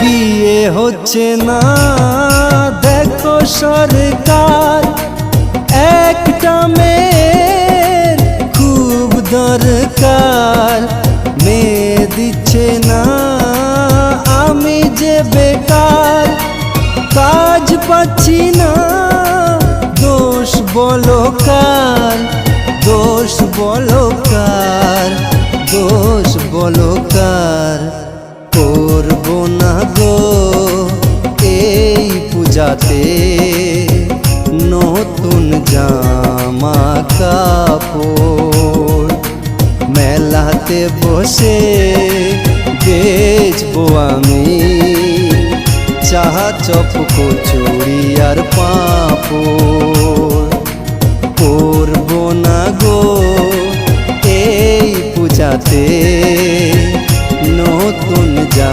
বিয়ে হচ্ছে না দেখো সরকার, একটা মেয়ের খুব দরকার। মেয়ে দিচ্ছে না আমি যে বেকার, কাজ পাচ্ছি না দোষ বলো কার, দোষ বলো কার, দোষ বলো কার। করবো না গো এই পূজাতে নতুন জামা কাপড়, মেলাতে বসে বেচবো আমি চাহা চপ কচুরি আর পাঁপড়। করবো না গো এই পূজাতে নতুন